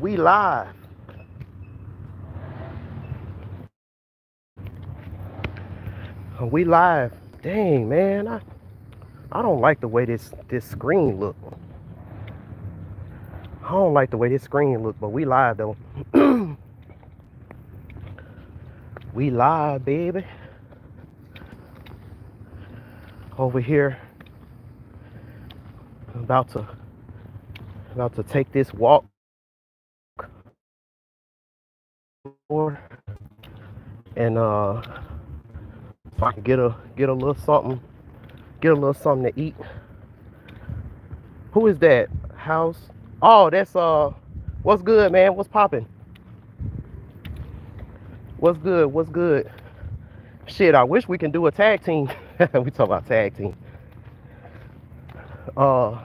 We live. We live. Dang, man. I don't like the way this screen look. I don't like the way this screen look, but we live though. We live, baby. Over here. About to take this walk. And so I can get a little something to eat. Who is that? House? Oh, that's what's good, man? What's popping? What's good? What's good? Shit, I wish we can do a tag team. We talk about tag team. I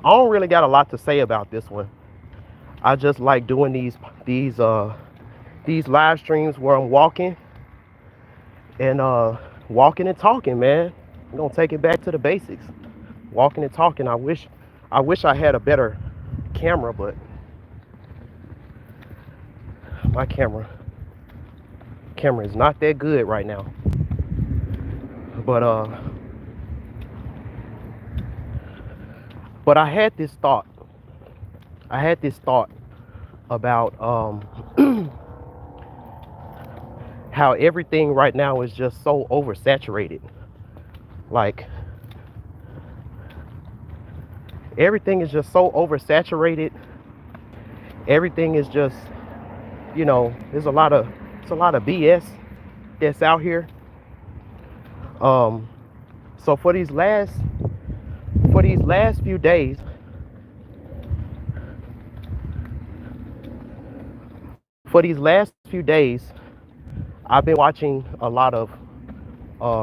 don't really got a lot to say about this one. I just like doing these live streams where I'm walking and talking, man. I'm gonna take it back to the basics. Walking and talking. I wish I had a better camera, but my camera is not that good right now. But I had this thought. About how everything right now is just so oversaturated. Like everything is just so oversaturated. Everything is just, there's a lot of BS that's out here. So for these last few days, I've been watching a lot of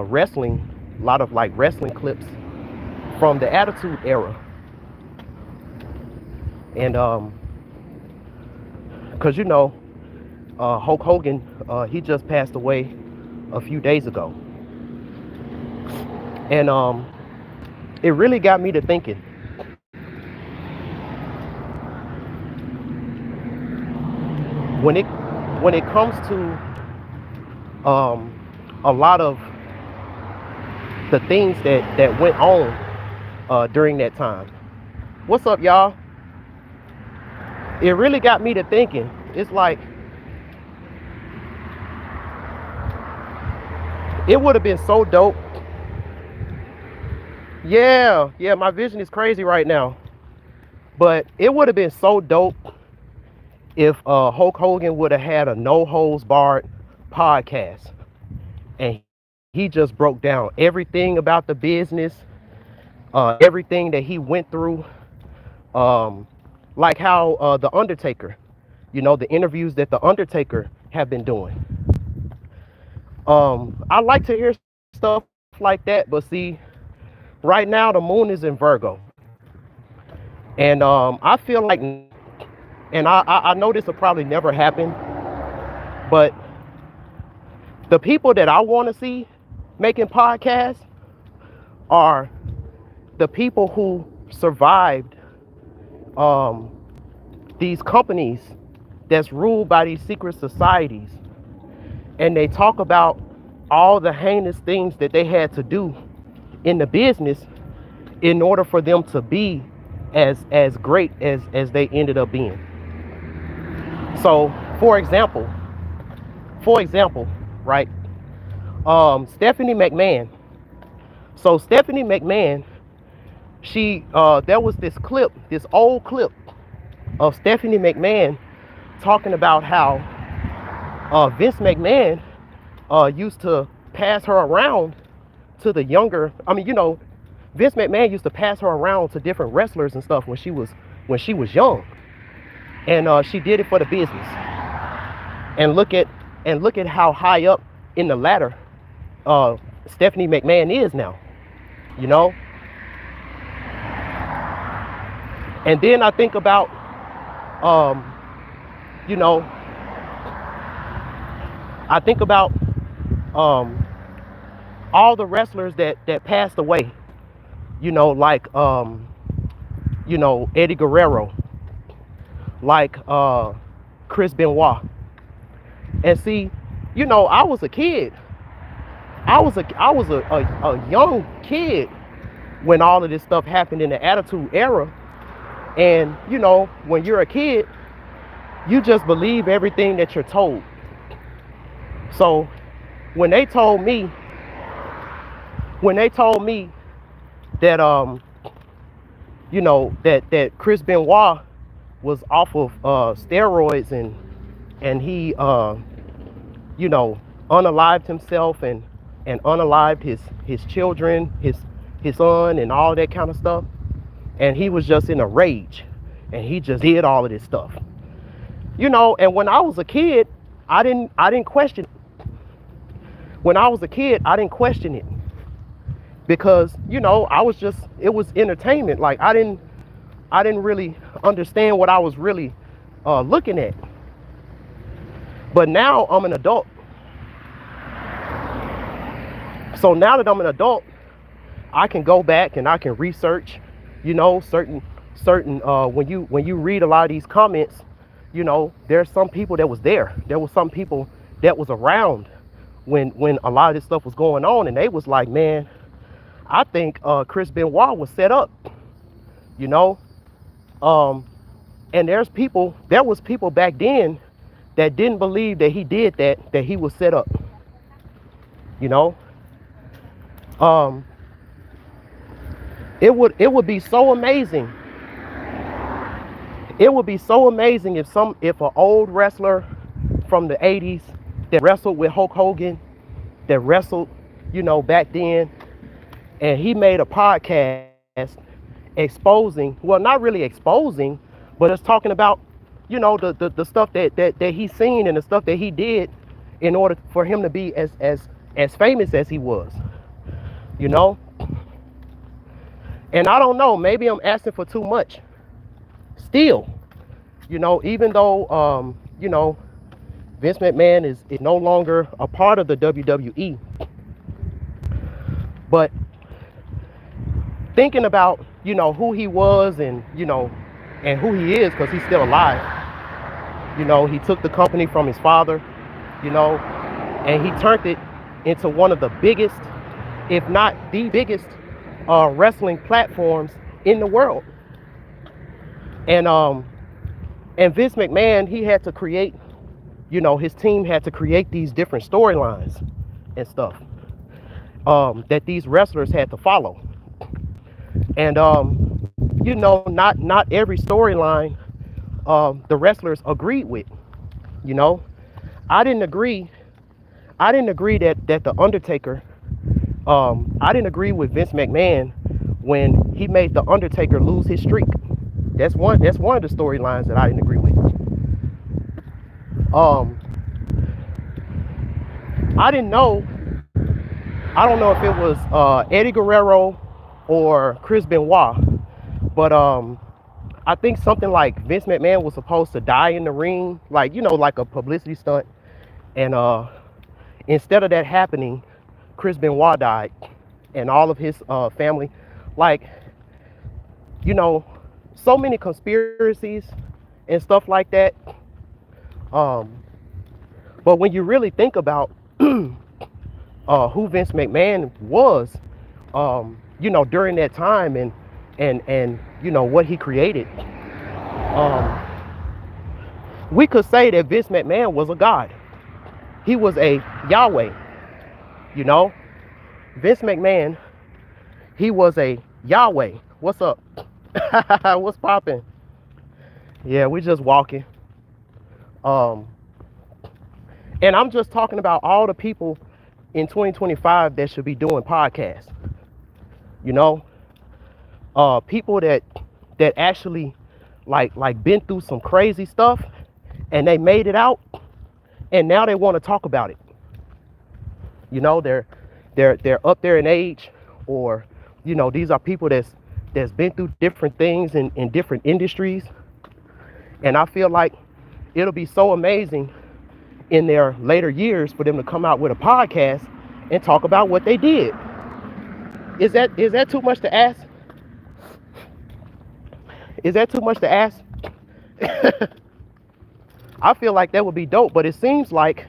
wrestling, wrestling clips from the Attitude Era. And because Hulk Hogan, he just passed away a few days ago. And it really got me to thinking. When it comes to a lot of the things that went on during that time. What's up, y'all? It really got me to thinking. It's like it would have been so dope. Yeah, my vision is crazy right now. But it would have been so dope if Hulk Hogan would have had a no holds barred podcast and he just broke down everything about the business, everything that he went through, like how the Undertaker, the interviews that the Undertaker have been doing. I like to hear stuff like that, but see, right now the moon is in Virgo, and I feel like, and I know this will probably never happen, but the people that I want to see making podcasts are the people who survived these companies that's ruled by these secret societies, and they talk about all the heinous things that they had to do in the business in order for them to be as great as they ended up being. So for example, right, Stephanie McMahon. So Stephanie McMahon, she there was this old clip of Stephanie McMahon talking about how Vince McMahon used to pass her around to the younger. Vince McMahon used to pass her around to different wrestlers and stuff when she was young, and she did it for the business. And look at how high up in the ladder Stephanie McMahon is now, And then I think about, all the wrestlers that passed away, like Eddie Guerrero, like Chris Benoit. And see, I was a kid. I was a young kid when all of this stuff happened in the Attitude Era. And when you're a kid, you just believe everything that you're told. So when they told me that that Chris Benoit was off of steroids, and he unalived himself and unalived his children, his son, and all that kind of stuff, and he was just in a rage, and he just did all of this stuff. And when I was a kid, I didn't question it. When I was a kid, I didn't question it because it was entertainment. Like I didn't really understand what I was really looking at. But now I'm an adult. So now that I'm an adult, I can go back and I can research, certain when you read a lot of these comments, there's some people that was there. There was some people that was around when a lot of this stuff was going on, and they was like, man, I think Chris Benoit was set up, and there was people back then that didn't believe that he did that he was set up, it would be so amazing. It would be so amazing if an old wrestler from the 80s that wrestled with Hulk Hogan, that wrestled, back then, and he made a podcast exposing, well, not really exposing, but it's talking about, the stuff that he's seen and the stuff that he did in order for him to be as famous as he was, And I don't know, maybe I'm asking for too much. Still, even though, Vince McMahon is no longer a part of the WWE, but thinking about, who he was and who he is, because he's still alive. He took the company from his father, and he turned it into one of the biggest, if not the biggest, wrestling platforms in the world. And Vince McMahon, he had to create, his team had to create these different storylines and stuff that these wrestlers had to follow. And not every storyline the wrestlers agreed with. I didn't agree that the Undertaker, I didn't agree with Vince McMahon when he made the Undertaker lose his streak. That's one of the storylines that I didn't agree with. I don't know if it was Eddie Guerrero or Chris Benoit, but I think something like Vince McMahon was supposed to die in the ring, like a publicity stunt, and instead of that happening, Chris Benoit died, and all of his family, so many conspiracies and stuff like that. But when you really think about who Vince McMahon was, during that time and what he created, we could say that Vince McMahon was a god. He was a Yahweh. Vince McMahon, he was a Yahweh. What's up? What's popping? Yeah, we just walking. And I'm just talking about all the people in 2025 that should be doing podcasts. People that actually like been through some crazy stuff and they made it out, and now they want to talk about it. They're up there in age, or these are people that's been through different things in different industries, and I feel like it'll be so amazing in their later years for them to come out with a podcast and talk about what they did. Is that too much to ask? Is that too much to ask? I feel like that would be dope, but it seems like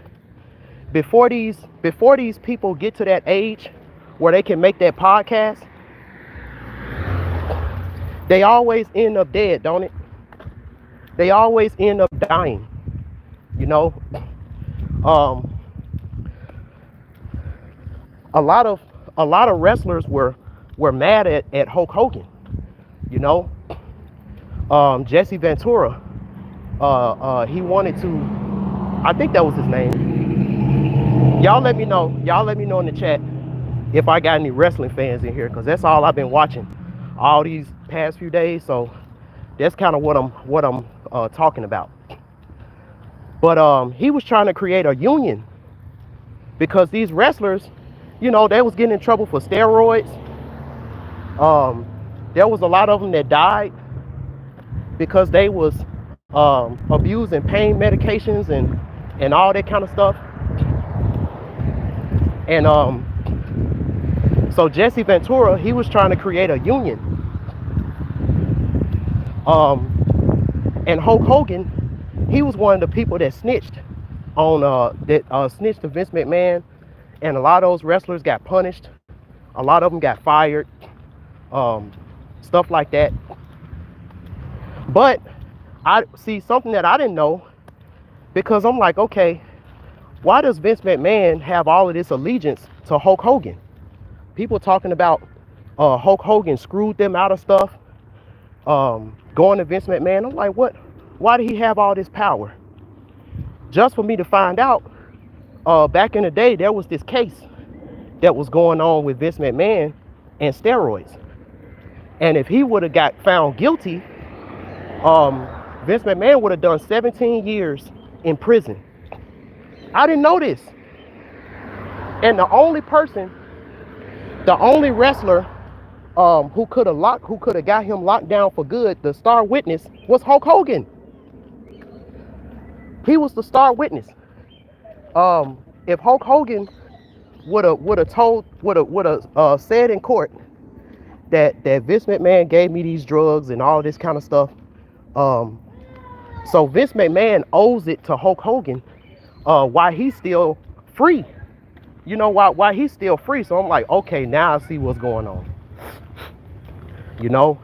before these people get to that age where they can make that podcast, they always end up dead, don't it? They always end up dying, you know. Um, a lot of wrestlers were mad at Hulk Hogan, you know. Jesse Ventura, he wanted to, I think that was his name. Y'all let me know in the chat if I got any wrestling fans in here, because that's all I've been watching all these past few days. So that's kind of what I'm talking about. But he was trying to create a union because these wrestlers, you know, they was getting in trouble for steroids. There was a lot of them that died because they was abusing pain medications and all that kind of stuff. And so Jesse Ventura, he was trying to create a union. And Hulk Hogan, he was one of the people that snitched on snitched to Vince McMahon, and a lot of those wrestlers got punished. A lot of them got fired, stuff like that. But I see something that I didn't know, because I'm like, okay, why does Vince McMahon have all of this allegiance to Hulk Hogan? People talking about Hulk Hogan screwed them out of stuff, going to Vince McMahon. I'm like, what? Why did he have all this power? Just for me to find out, back in the day, there was this case that was going on with Vince McMahon and steroids. And if he would have got found guilty, Vince McMahon would have done 17 years in prison. I didn't know this. And the only wrestler who could have got him locked down for good, the star witness, was Hulk Hogan. He was the star witness. If Hulk Hogan would have said in court that Vince McMahon gave me these drugs and all this kind of stuff, so Vince McMahon owes it to Hulk Hogan why he's still free. You know, why he's still free. So I'm like, okay, now I see what's going on. You know,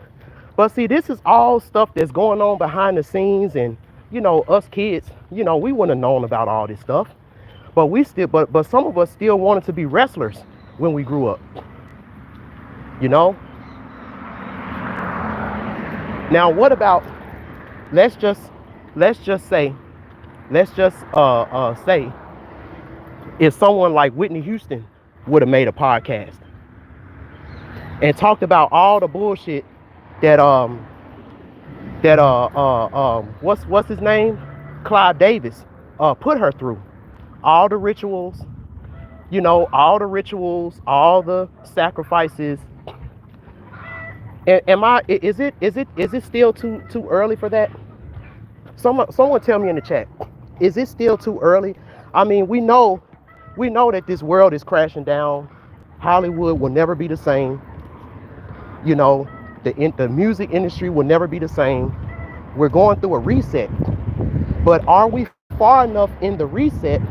but see, this is all stuff that's going on behind the scenes, and you know, us kids, you know, we wouldn't have known about all this stuff, but but some of us still wanted to be wrestlers when we grew up. You know. Now, what about, let's just say if someone like Whitney Houston would have made a podcast and talked about all the bullshit that what's his name, Clive Davis, put her through, all the rituals, you know, all the sacrifices. Is it still too early for that? Someone tell me in the chat. Is it still too early? I mean, we know that this world is crashing down. Hollywood will never be the same. You know, the music industry will never be the same. We're going through a reset. But are we far enough in the reset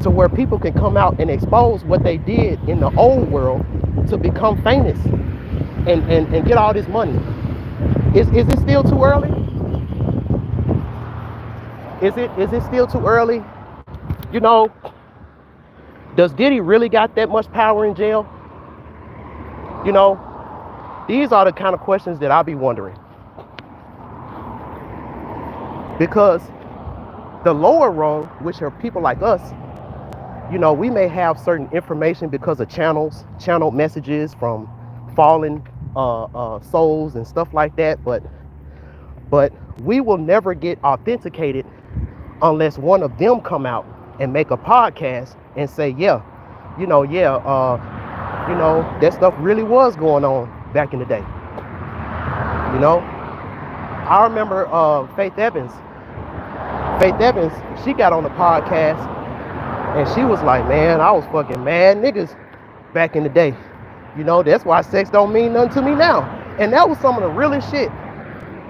to where people can come out and expose what they did in the old world to become famous and get all this money? Is it still too early? Is it still too early? You know, does Diddy really got that much power in jail? You know, these are the kind of questions that I'll be wondering. Because the lower rung, which are people like us, you know, we may have certain information because of channel messages from fallen souls and stuff like that, but we will never get authenticated unless one of them come out and make a podcast and say, yeah, that stuff really was going on back in the day. You know, I remember Faith Evans, she got on the podcast and she was like, man, I was fucking mad niggas back in the day. You know, that's why sex don't mean nothing to me now. And that was some of the realest shit.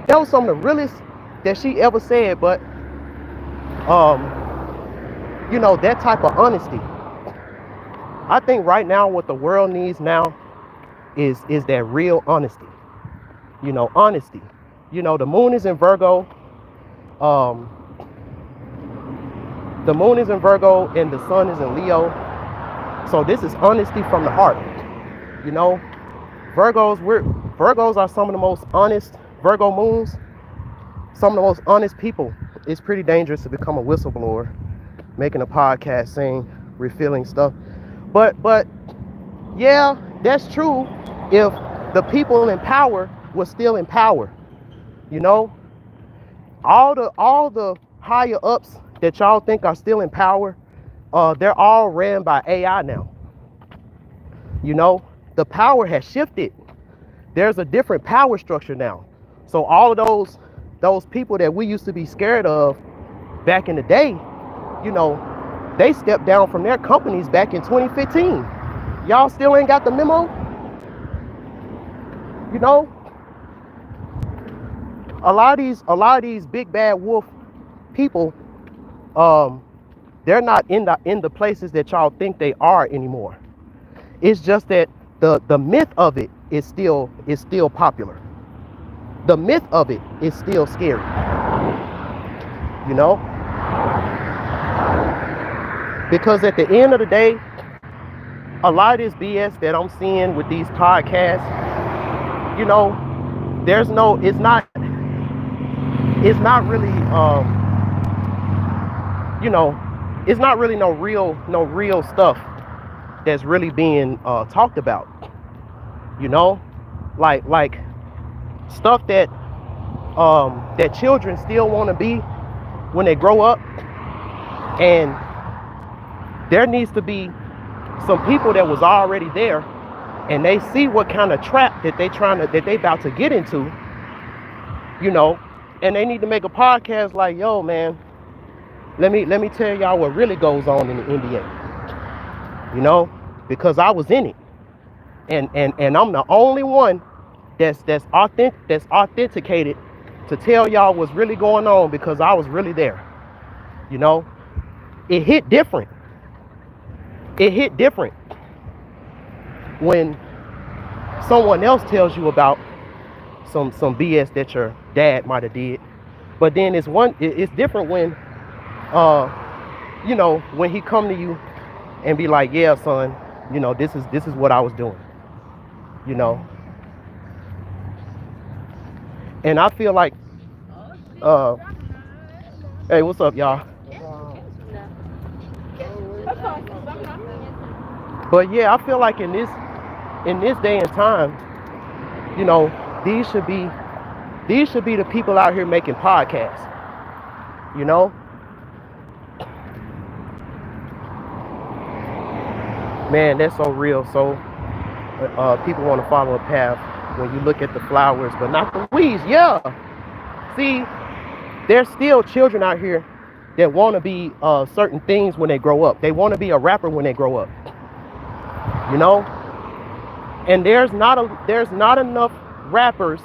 That was some of the realest that she ever said, but that type of honesty. I think right now what the world needs now is that real honesty. Honesty. The moon is in Virgo. Um, the moon is in Virgo and the sun is in Leo. So this is honesty from the heart. Virgos are some of the most honest, Virgo moons, some of the most honest people. It's pretty dangerous to become a whistleblower, making a podcast saying revealing stuff. But yeah, that's true if the people in power were still in power. All the higher ups that y'all think are still in power, they're all ran by AI now. The power has shifted. There's a different power structure now. So all of those people that we used to be scared of back in the day, they stepped down from their companies back in 2015. Y'all still ain't got the memo? A lot of these big bad wolf people, they're not in the places that y'all think they are anymore. It's just that the myth of it is still popular. The myth of it is still scary. Because at the end of the day, a lot of this BS that I'm seeing with these podcasts, it's not really it's not really no real stuff that's really being talked about. Like stuff that children still want to be when they grow up. And there needs to be some people that was already there, and they see what kind of trap that they about to get into, and they need to make a podcast like, yo man, let me tell y'all what really goes on in the NBA. Because I was in it, and I'm the only one that's authenticated to tell y'all what's really going on, because I was really there. It hit different. When someone else tells you about some BS that your dad might have did. But then it's different when when he come to you and be like, yeah son, this is what I was doing. And I feel like hey, what's up y'all? But yeah, I feel like in this day and time, these should be the people out here making podcasts. Man, that's so real. So people want to follow a path when you look at the flowers, but not the weeds. Yeah. See, there's still children out here that want to be certain things when they grow up. They want to be a rapper when they grow up. And there's not enough rappers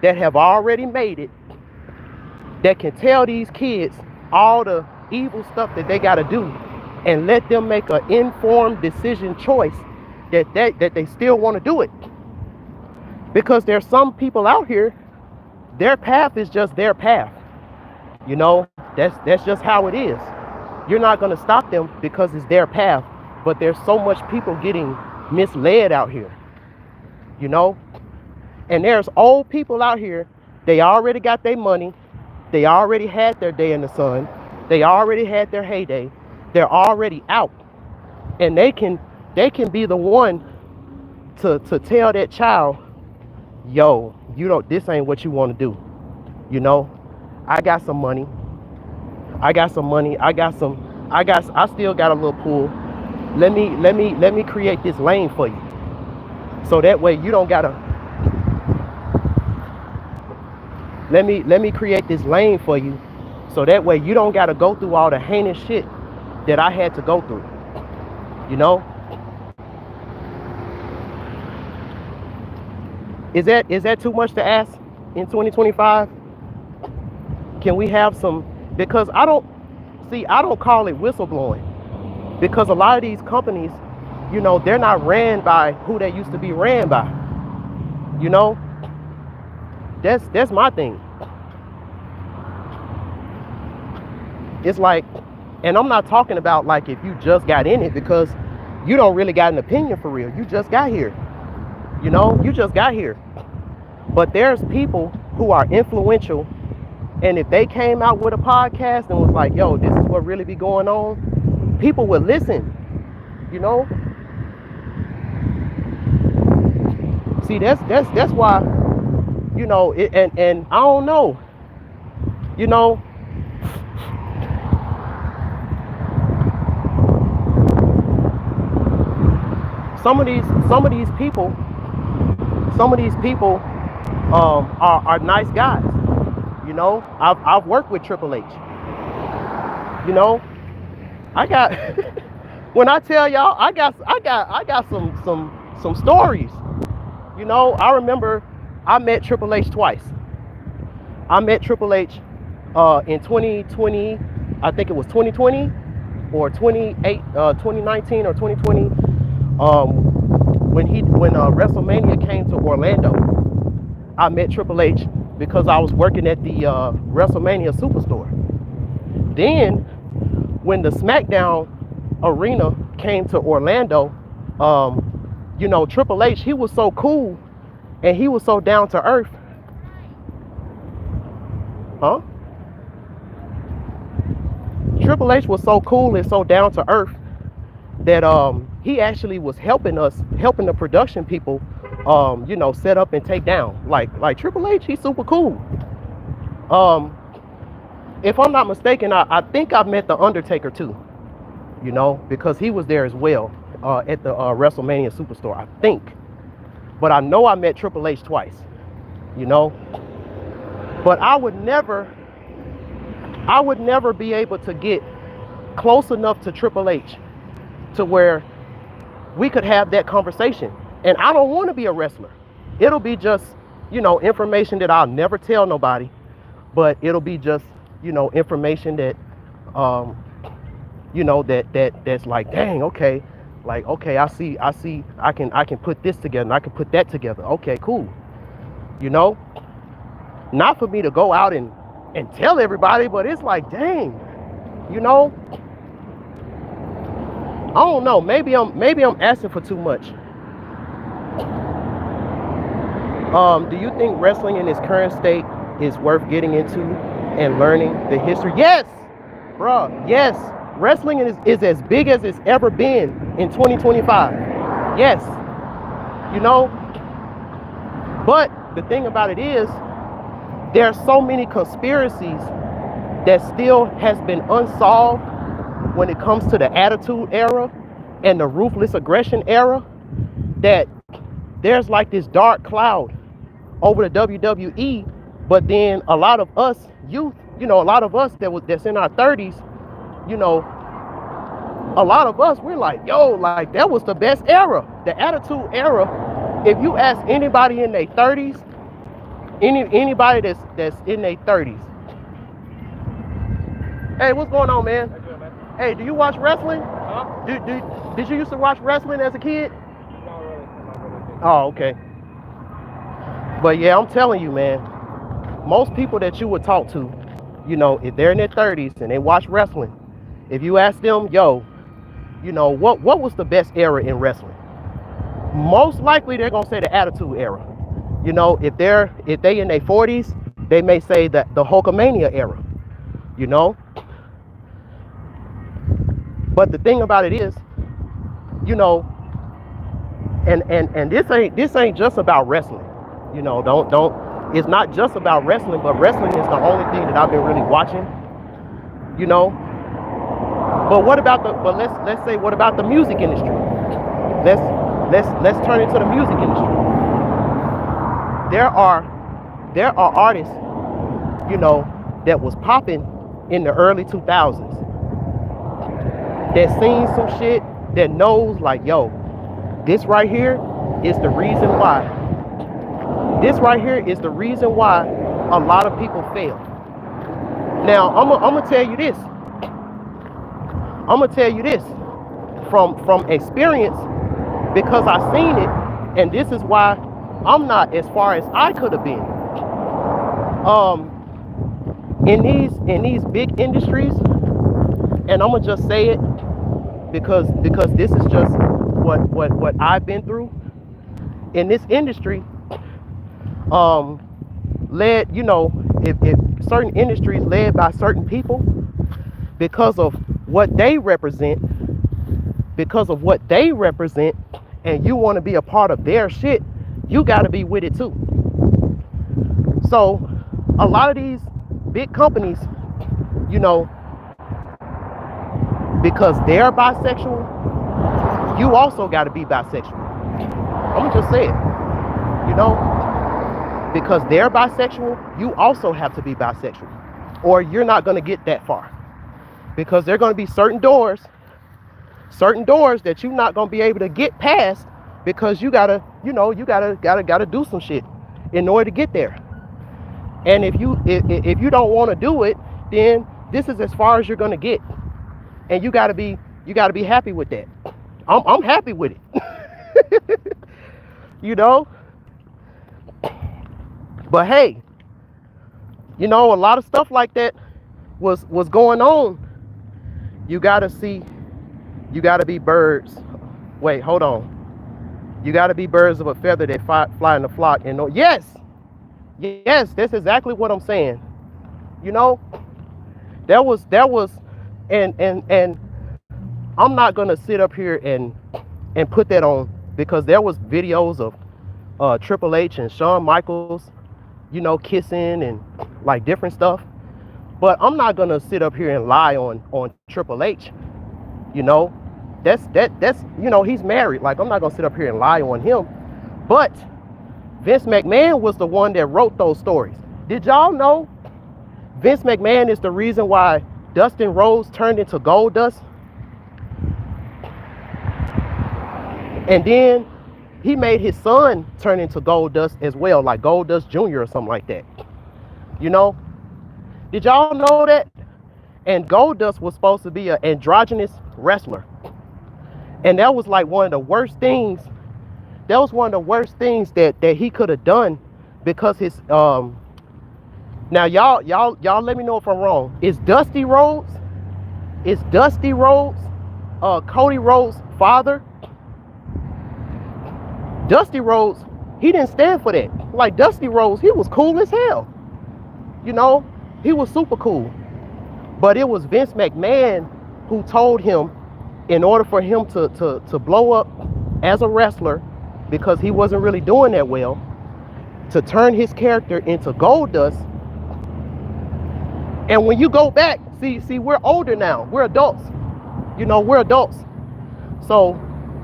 that have already made it that can tell these kids all the evil stuff that they got to do and let them make an informed decision choice that they still want to do it. Because there's some people out here, their path is just their path. That's just how it is. You're not going to stop them because it's their path. But there's so much people getting misled out here, and there's old people out here. They already got their money. They already had their day in the sun. They already had their heyday. They're already out, and they can be the one to tell that child, yo, this ain't what you want to do. I got some money. I still got a little pool. Let me create this lane for you. So that way you don't gotta. Let me create this lane for you. So that way you don't gotta go through all the heinous shit that I had to go through. Is that too much to ask in 2025? Can we have some, because I don't call it whistleblowing, because a lot of these companies, you know, they're not ran by who they used to be ran by. You know, that's my thing. It's like, and I'm not talking about like if you just got in it, because you don't really got an opinion for real. You just got here. You know, you just got here. But there's people who are influential, and if they came out with a podcast and was like, yo, this is what really be going on, people would listen, you know? See, that's why, you know, and I don't know, you know, some of these people are nice guys. You know, I've worked with Triple H. You know, I got when I tell y'all, I got some stories. You know, I remember I met Triple H twice. I met Triple H in 2020, I think it was 2020 or 2019 or 2020. When WrestleMania came to Orlando, I met Triple H because I was working at the WrestleMania Superstore. Then, when the SmackDown arena came to Orlando, you know, Triple H, he was so cool and he was so down to earth. Huh? Triple H was so cool and so down to earth that he actually was helping the production people, you know, set up and take down. Like Triple H, he's super cool. If I'm not mistaken, I think I met the Undertaker too, you know, because he was there as well at the WrestleMania Superstore, I think. But I know I met Triple H twice, you know. But I would never be able to get close enough to Triple H to where we could have that conversation. And I don't want to be a wrestler. It'll be just, you know, information that I'll never tell nobody, but it'll be just, you know, information that, you know, that's like, dang, okay, like, okay, I see, I can put this together and I can put that together. Okay, cool. You know, not for me to go out and tell everybody, but it's like, dang, you know, I don't know. Maybe I'm asking for too much. Do you think wrestling in its current state is worth getting into and learning the history? Yes, bruh. Yes, wrestling is as big as it's ever been in 2025. Yes, you know. But the thing about it is, there are so many conspiracies that still has been unsolved when it comes to the Attitude Era and the Ruthless Aggression Era, that there's like this dark cloud over the WWE. But then a lot of us youth, you know, a lot of us that's in our 30s, you know, a lot of us, we're like, yo, like that was the best era, the Attitude Era. If you ask anybody in their 30s, anybody that's in their 30s, hey, what's going on, man? Good, man. Hey, do you watch wrestling? Huh? Did you used to watch wrestling as a kid? Not really. Oh, okay. But yeah, I'm telling you, man, most people that you would talk to, you know, if they're in their 30s and they watch wrestling, if you ask them, yo, you know, what was the best era in wrestling? Most likely they're gonna say the Attitude Era. You know, if they in their 40s, they may say that the Hulkamania era, you know. But the thing about it is, you know, and this ain't just about wrestling. You know, don't it's not just about wrestling, but wrestling is the only thing that I've been really watching, you know. But let's say, what about the music industry? Let's turn into the music industry. There are artists, you know, that was popping in the early 2000s that seen some shit that knows like, yo, this right here is the reason why. This right here is the reason why a lot of people fail. Now I'm gonna tell you this. I'm gonna tell you this from experience because I seen it, and this is why I'm not as far as I could have been. Um, in these big industries, and I'm gonna just say it because this is just what I've been through in this industry. Um, led, if certain industries led by certain people because of what they represent, because of what they represent, and you want to be a part of their shit, you got to be with it too. So a lot of these big companies, you know, because they're bisexual, you also got to be bisexual. I'm gonna just say it, you know, because they're bisexual, you also have to be bisexual, or you're not gonna get that far. Because there are gonna be certain doors that you're not gonna be able to get past because you gotta, you gotta do some shit in order to get there. And if you don't want to do it, then this is as far as you're gonna get, and you gotta be happy with that. I'm happy with it, you know. But hey, a lot of stuff like that was going on. You gotta be birds. Wait, hold on. You gotta be birds of a feather that fly in the flock. And yes, that's exactly what I'm saying. There was, and I'm not gonna sit up here and put that on because there was videos of Triple H and Shawn Michaels, kissing and like different stuff. But I'm not gonna sit up here and lie on Triple H. That's he's married. Like, I'm not gonna sit up here and lie on him. But Vince McMahon was the one that wrote those stories. Did y'all know Vince McMahon is the reason why Dustin Rhodes turned into Goldust? And then he made his son turn into Goldust as well, like Goldust Jr. or something like that. Did y'all know that? And Goldust was supposed to be an androgynous wrestler. And that was like one of the worst things. That was one of the worst things that he could have done because his now y'all let me know if I'm wrong. Is Dusty Rhodes Cody Rhodes' father? Dusty Rhodes, he didn't stand for that. Like, Dusty Rhodes, he was cool as hell. He was super cool. But it was Vince McMahon who told him, in order for him to blow up as a wrestler, because he wasn't really doing that well, to turn his character into Goldust. And when you go back, see, we're older now. We're adults. We're adults. So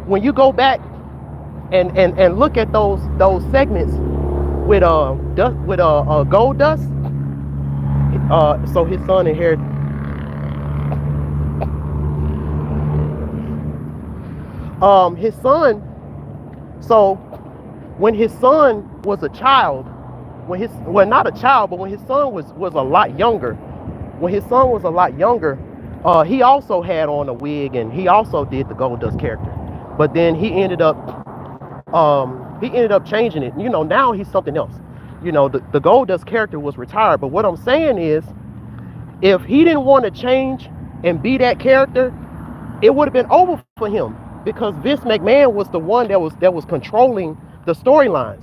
when you go back and look at those segments with Goldust, so his son inherited. His son. So when his son was a child, not a child, but when his son was a lot younger, he also had on a wig and he also did the Goldust character. But then he ended up changing it. Now he's something else. The Goldust character was retired. But what I'm saying is, if he didn't want to change and be that character, it would have been over for him, because Vince McMahon was the one that was controlling the storylines.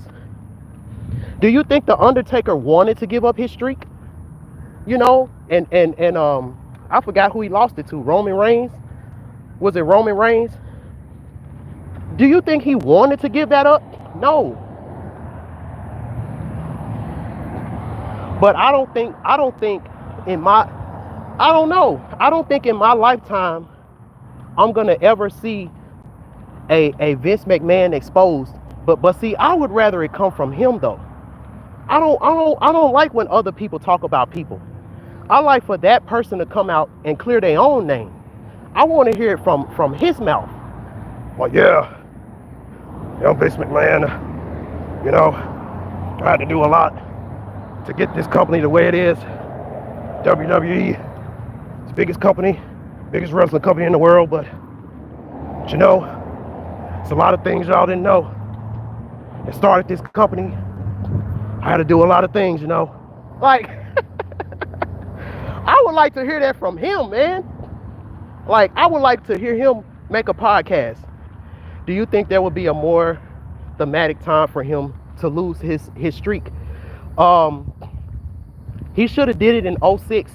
Do you think the Undertaker wanted to give up his streak? And I forgot who he lost it to. Roman Reigns? Was it Roman Reigns? Do you think he wanted to give that up? No. But I don't think in my lifetime I'm gonna ever see a Vince McMahon exposed. But see, I would rather it come from him though. I don't like when other people talk about people. I like for that person to come out and clear their own name. I want to hear it from his mouth. Well, yeah, Vince McMahon, I had to do a lot to get this company the way it is. WWE, it's the biggest company, biggest wrestling company in the world, but you know, it's a lot of things y'all didn't know. It started this company. I had to do a lot of things, you know. Like, I would like to hear that from him, man. Like, I would like to hear him make a podcast. Do you think there would be a more thematic time for him to lose his streak? Um, he should have did it in '06.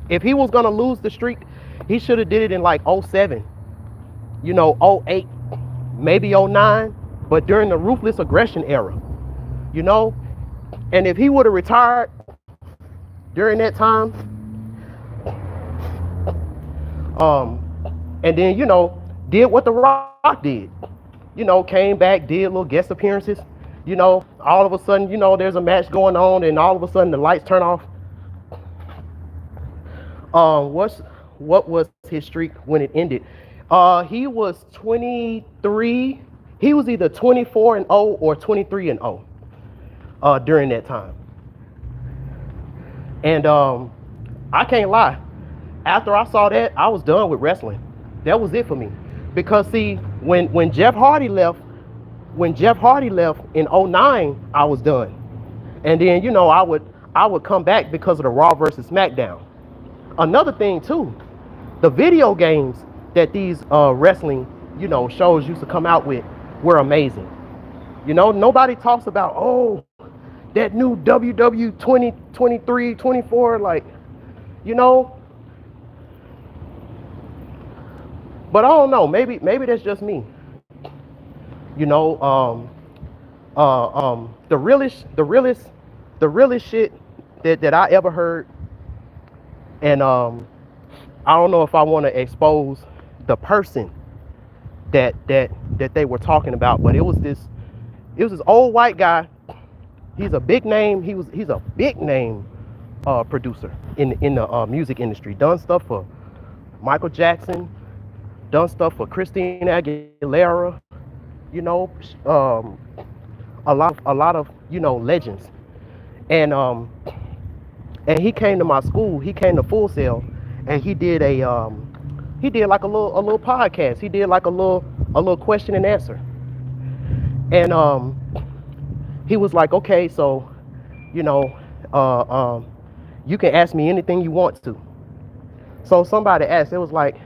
If he was gonna lose the streak, he should have did it in like '07, you know, '08, maybe '09, but during the ruthless aggression era, you know. And if he would have retired during that time, and then, you know, did what The Rock did, you know, came back, did little guest appearances, you know, all of a sudden, you know, there's a match going on, and all of a sudden the lights turn off. What was his streak when it ended? He was 23. He was either 24-0 or 23-0 during that time. And I can't lie. After I saw that, I was done with wrestling. That was it for me. Because see, when Jeff Hardy left in '09, I was done. And then, you know, I would come back because of the Raw versus SmackDown. Another thing too, the video games that these wrestling, you know, shows used to come out with were amazing. You know, nobody talks about, oh, that new WW 2023, 24, like, you know. But I don't know, maybe that's just me. You know, the realest shit that I ever heard, and I don't know if I want to expose the person that they were talking about, but it was this old white guy. He's a big name. He's a big name producer in the music industry. Done stuff for Michael Jackson, done stuff for Christina Aguilera. You know, a lot of you know, legends. And he came to my school. He came to Full Sail, and he did like a little podcast. He did like a little question and answer. And he was like, okay, so, you know, you can ask me anything you want to. So somebody asked, it was like,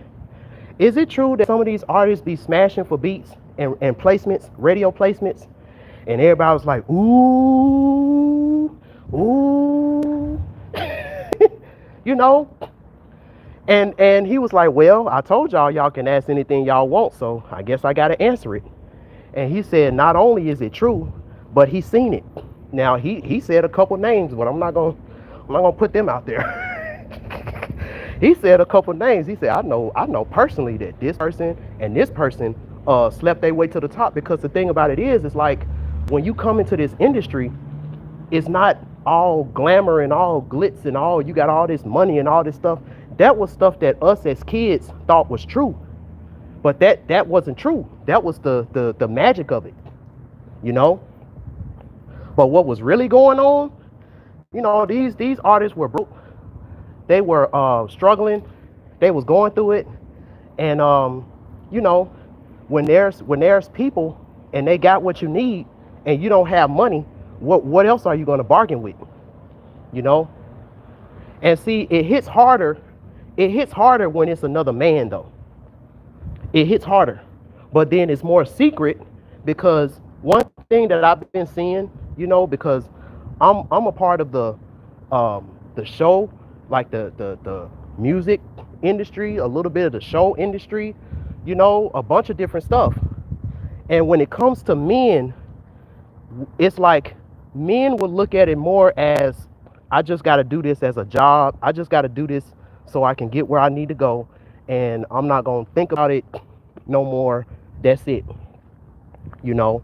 is it true that some of these artists be smashing for beats and placements, radio placements? And everybody was like, ooh, you know? And he was like, well, I told y'all can ask anything y'all want, so I guess I gotta answer it. And he said, not only is it true, but he's seen it. Now he said a couple names, but I'm not gonna put them out there. He said a couple names. He said, I know personally that this person and this person slept their way to the top, because the thing about it is like, when you come into this industry, it's not all glamour and all glitz and all, you got all this money and all this stuff. That was stuff that us as kids thought was true. But that wasn't true. That was the magic of it, you know? But what was really going on, you know, these artists were broke. They were struggling. They was going through it. And you know, when there's people and they got what you need and you don't have money, what else are you going to bargain with? You know? And see, it hits harder when it's another man, though. It hits harder. But then it's more secret, because one thing that I've been seeing, you know, because I'm a part of the show, like the music industry, a little bit of the show industry, you know, a bunch of different stuff. And when it comes to men, it's like men will look at it more as, I just got to do this as a job. I just got to do this so I can get where I need to go, and I'm not going to think about it no more. That's it. You know?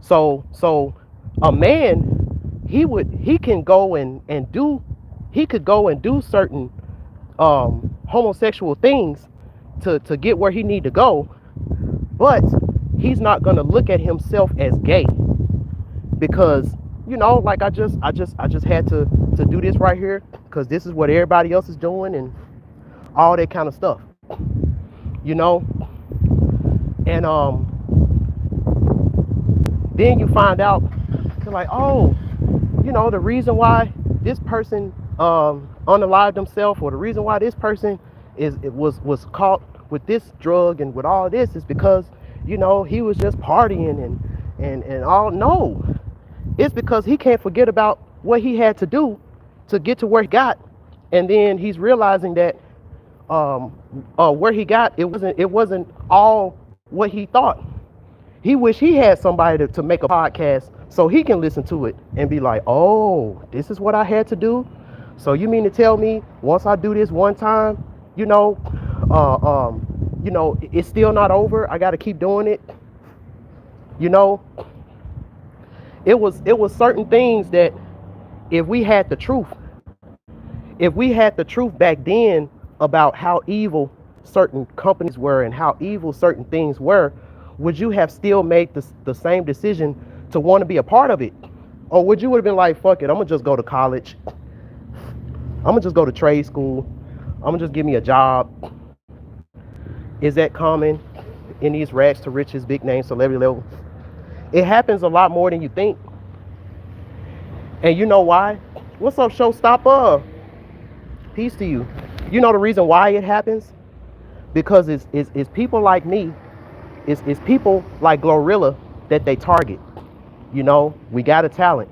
So a man, he can go and do certain homosexual things to get where he need to go, but he's not going to look at himself as gay, because you know, like I just had to do this right here because this is what everybody else is doing and all that kind of stuff, you know. And then you find out, you're like, oh, you know, the reason why this person unalived themselves, or the reason why this person was caught with this drug and with all this is because, you know, he was just partying and all. No, it's because he can't forget about what he had to do to get to where he got, and then he's realizing that where he got, it wasn't all what he thought. He wish he had somebody to make a podcast so he can listen to it and be like, oh, this is what I had to do. So you mean to tell me once I do this one time, you know, it's still not over. I got to keep doing it. You know, it was certain things that if we had the truth, if we had the truth back then about how evil certain companies were and how evil certain things were, would you have still made the same decision to want to be a part of it? Or would you have been like, fuck it, I'm gonna just go to college, I'm gonna just go to trade school, I'm gonna just give me a job? Is that common in these rags to riches, big name celebrity level? It happens a lot more than you think. And you know why? What's up, showstopper? Peace to you. You know the reason why it happens? Because it's people like me, it's people like Glorilla that they target. You know, we got a talent,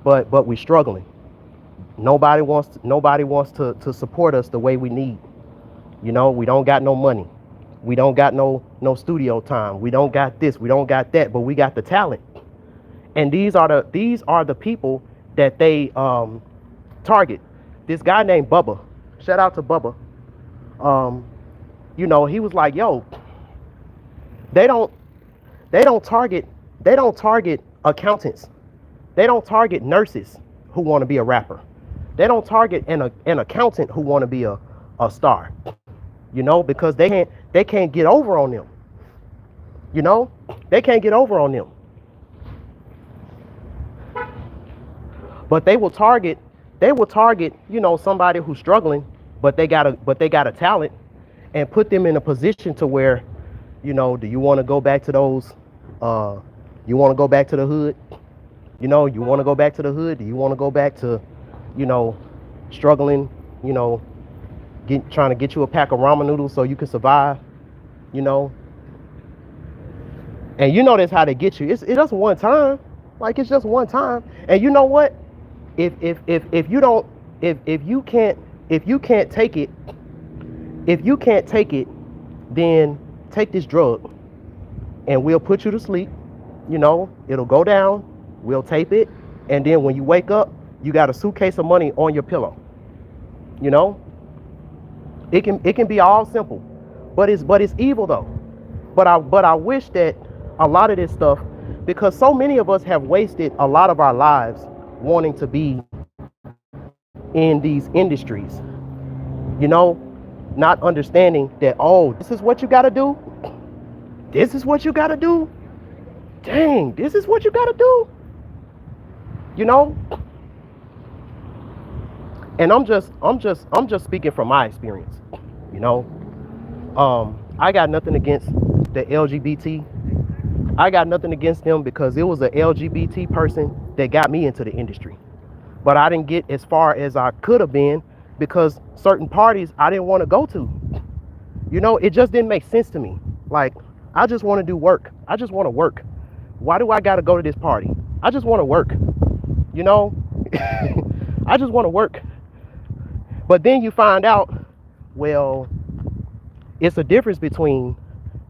but we struggling. Nobody wants to support us the way we need. You know, we don't got no money. We don't got no studio time. We don't got this, we don't got that, but we got the talent. And these are the people that they target. This guy named Bubba, shout out to Bubba. You know, he was like, yo, they don't target accountants. They don't target nurses who want to be a rapper. They don't target an accountant who want to be a star. You know, because they can't get over on them. You know, they can't get over on them. But they will target, you know, somebody who's struggling, but they got a talent, and put them in a position to where, you know, do you want to go back to those, you want to go back to the hood? You know, you want to go back to the hood? Do you want to go back to, you know, struggling, you know, trying to get you a pack of ramen noodles so you can survive, you know? And you know that's how they get you. It's just one time. Like, it's just one time. And you know what? If you can't take it, then take this drug and we'll put you to sleep. You know, it'll go down, we'll tape it, and then when you wake up, you got a suitcase of money on your pillow. You know? It can be all simple. But it's evil though. But I wish that a lot of this stuff, because so many of us have wasted a lot of our lives wanting to be in these industries, you know, not understanding that, oh, this is what you got to do. This is what you got to do. Dang, this is what you got to do. You know? And I'm just speaking from my experience, you know. I got nothing against the LGBT. I got nothing against them because it was an LGBT person that got me into the industry. But I didn't get as far as I could have been because certain parties I didn't want to go to. You know, it just didn't make sense to me. Like, I just want to do work. I just want to work. Why do I got to go to this party? I just want to work. You know, I just want to work. But then you find out, well, it's a difference between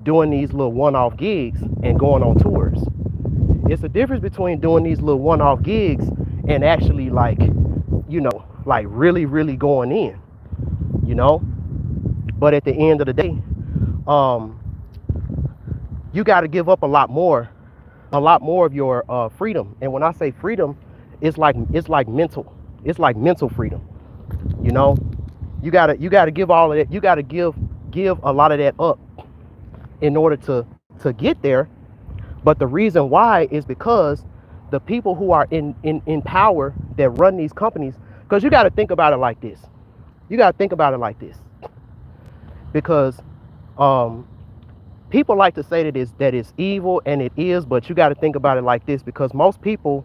doing these little one-off gigs and going on tours. It's a difference between doing these little one-off gigs and actually, like, you know, like really, really going in, you know. But at the end of the day, you got to give up a lot more of your freedom. And when I say freedom, it's like mental freedom. You know, you gotta give all of that. You gotta give a lot of that up in order to get there. But the reason why is because the people who are in power that run these companies, because you got to think about it like this. You got to think about it like this, because um, people like to say that it's evil, and it is, but you got to think about it like this, because most people,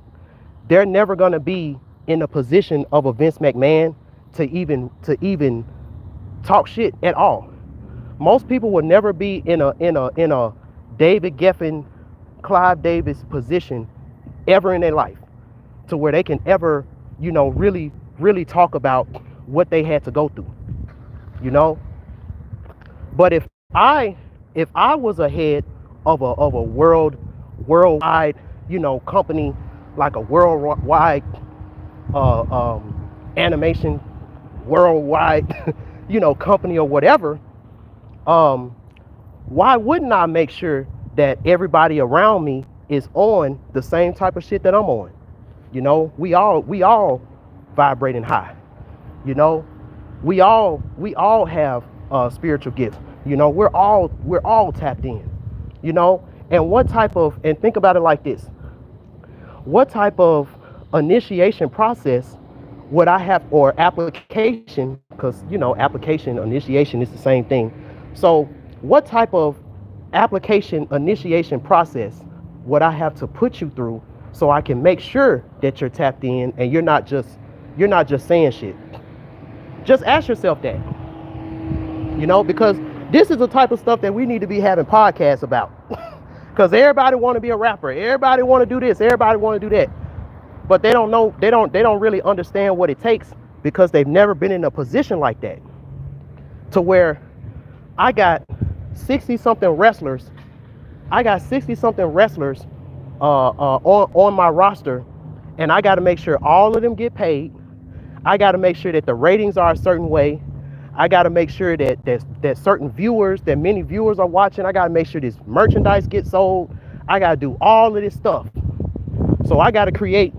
they're never going to be in a position of a Vince McMahon to even talk shit at all. Most people will never be in a David Geffen, Clive Davis position ever in their life, to where they can ever, really talk about what they had to go through, you know. But if I was a head of a worldwide, company, like a worldwide animation, worldwide, company or whatever, um, why wouldn't I make sure that everybody around me is on the same type of shit that I'm on? We all vibrating high. You know, we all have spiritual gifts. We're all tapped in. And think about it like this: what type of initiation process would I have, or application, because application, initiation is the same thing. So what type of application initiation process would I have to put you through, so I can make sure that you're tapped in and you're not just saying shit? Just ask yourself that, because this is the type of stuff that we need to be having podcasts about. Because everybody want to be a rapper, everybody want to do this, everybody want to do that, but they don't know, they don't really understand what it takes, because they've never been in a position like that, to where I got 60 something wrestlers. On my roster, and I got to make sure all of them get paid. I got to make sure that the ratings are a certain way. I got to make sure that certain viewers, that many viewers are watching. I got to make sure this merchandise gets sold. I got to do all of this stuff. So I got to create,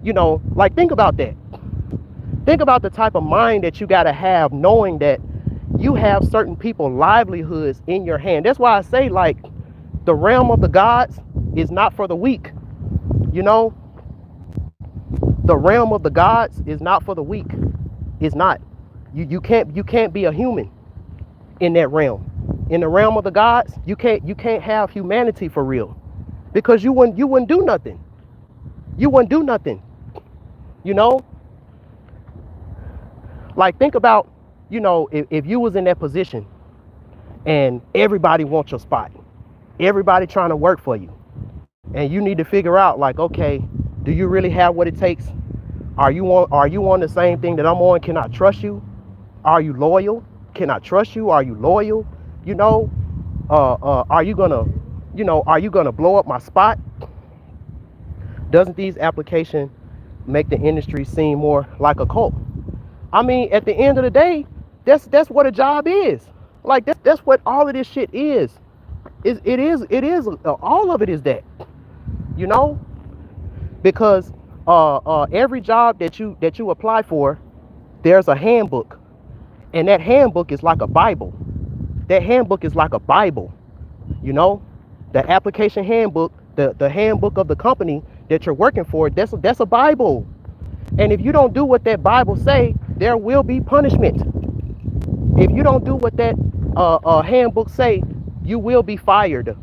think about that. Think about the type of mind that you got to have, knowing that you have certain people's livelihoods in your hand. That's why I say, like, the realm of the gods is not for the weak. The realm of the gods is not for the weak. It's not. You can't be a human in that realm. In the realm of the gods, you can't have humanity for real, because you wouldn't do nothing. You wouldn't do nothing. Like, think about, if you was in that position and everybody wants your spot, everybody trying to work for you, and you need to figure out, like, okay, do you really have what it takes? Are you on the same thing that I'm on? Can I trust you? Are you loyal? Can I trust you? Are you loyal? Are you gonna blow up my spot? Doesn't these applications make the industry seem more like a cult? I mean, at the end of the day, that's what a job is. Like, that's what all of this shit is. It is all of it is that, because every job that you apply for, there's a handbook, and that handbook is like a Bible. That handbook is like a Bible. The application handbook, the handbook of the company that you're working for, that's a Bible. And if you don't do what that Bible say, there will be punishment. If you don't do what that handbook say, you will be fired.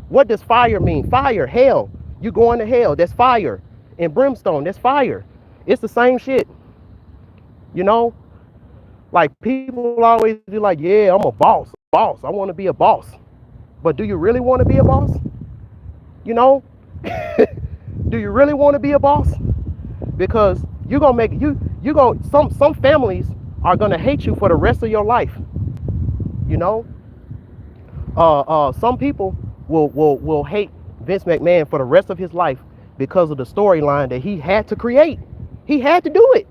What does fire mean? Fire, hell. You going to hell, that's fire. And brimstone, that's fire. It's the same shit. Like, people always be like, yeah, I'm a boss. I want to be a boss. But do you really want to be a boss? Do you really want to be a boss? Because you're gonna make some families are gonna hate you for the rest of your life. Some people will hate Vince McMahon for the rest of his life, because of the storyline that he had to create. He had to do it.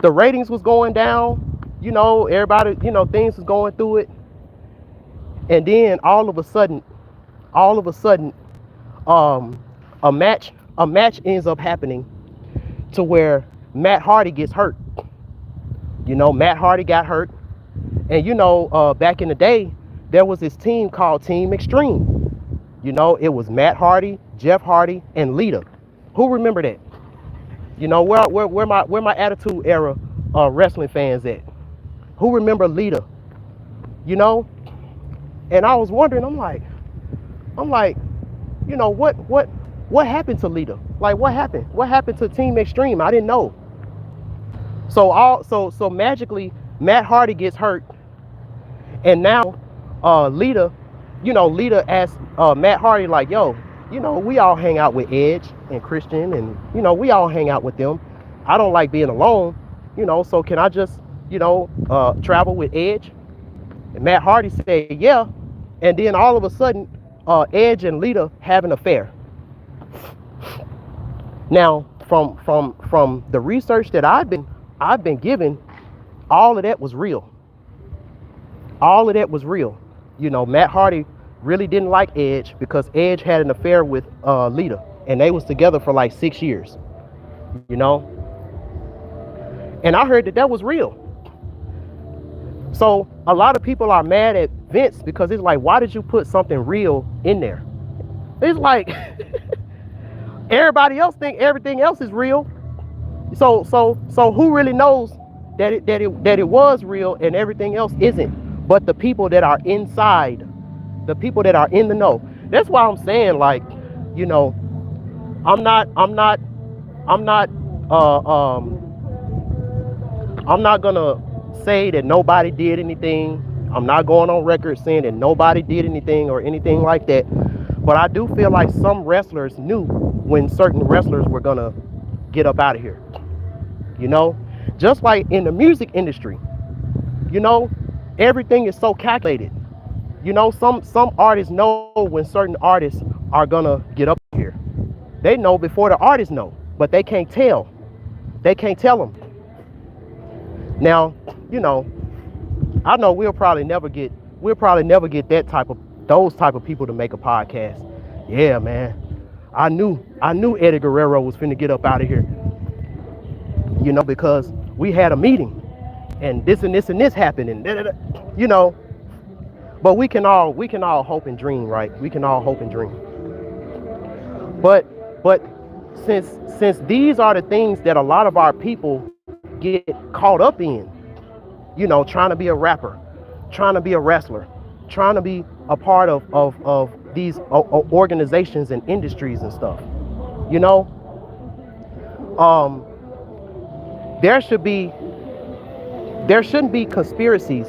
The ratings was going down. Everybody, things was going through it. And then all of a sudden, a match ends up happening, to where Matt Hardy gets hurt. Matt Hardy got hurt. And back in the day, there was this team called Team Extreme. You know, it was Matt Hardy, Jeff Hardy, and Lita. Who remember that? You know, where my Attitude Era wrestling fans at? Who remember Lita? You know, and I was wondering, I'm like, you know, what happened to Lita? Like, what happened? What happened to Team Extreme? I didn't know. So magically, Matt Hardy gets hurt, and now Lita, you know, Lita asked Matt Hardy, like, yo, you know, we all hang out with Edge and Christian, and you know, we all hang out with them. I don't like being alone, you know, so can I just, you know, travel with Edge? And Matt Hardy said, yeah. And then all of a sudden, Edge and Lita have an affair. Now, from the research that I've been given, all of that was real. All of that was real. You know, Matt Hardy really didn't like Edge because Edge had an affair with Lita, and they was together for like 6 years. You know, and I heard that was real. So a lot of people are mad at Vince because it's like, why did you put something real in there? It's like everybody else think everything else is real. So who really knows that it was real and everything else isn't? But the people that are inside, the people that are in the know. That's why I'm saying, like, you know, I'm not gonna say that nobody did anything. I'm not going on record saying that nobody did anything or anything like that. But I do feel like some wrestlers knew when certain wrestlers were gonna get up out of here. You know, just like in the music industry, you know, everything is so calculated. You know, some artists know when certain artists are gonna get up here. They know before the artists know, but they can't tell. They can't tell them. Now, you know, I know we'll probably never get those type of people to make a podcast. Yeah, man. I knew Eddie Guerrero was finna get up out of here. You know, because we had a meeting and this and this and this happened, and you know. But we can all hope and dream, right? We can all hope and dream. But since these are the things that a lot of our people get caught up in, you know, trying to be a rapper, trying to be a wrestler, trying to be a part of these organizations and industries and stuff, you know, there shouldn't be conspiracies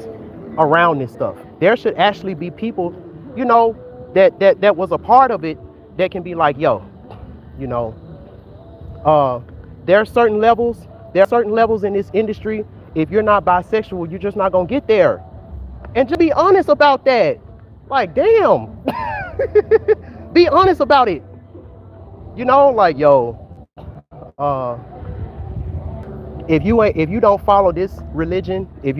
around this stuff. There should actually be people, you know, that was a part of it that can be like, yo, you know, there are certain levels in this industry. If you're not bisexual, you're just not gonna get there. And just be honest about that. Like, damn. Be honest about it. You know, like, yo, if you don't follow this religion, if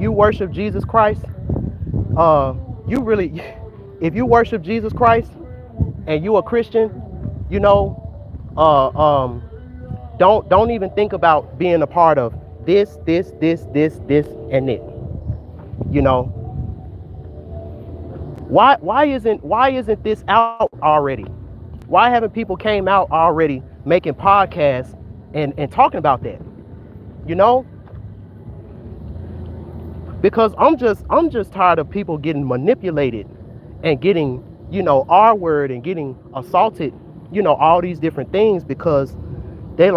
you worship Jesus Christ, if you worship Jesus Christ and you a Christian, you know, don't even think about being a part of this, and it. You know, why isn't this out already? Why haven't people came out already making podcasts and talking about that? You know, because I'm just tired of people getting manipulated and getting, you know, our word and getting assaulted, you know, all these different things because they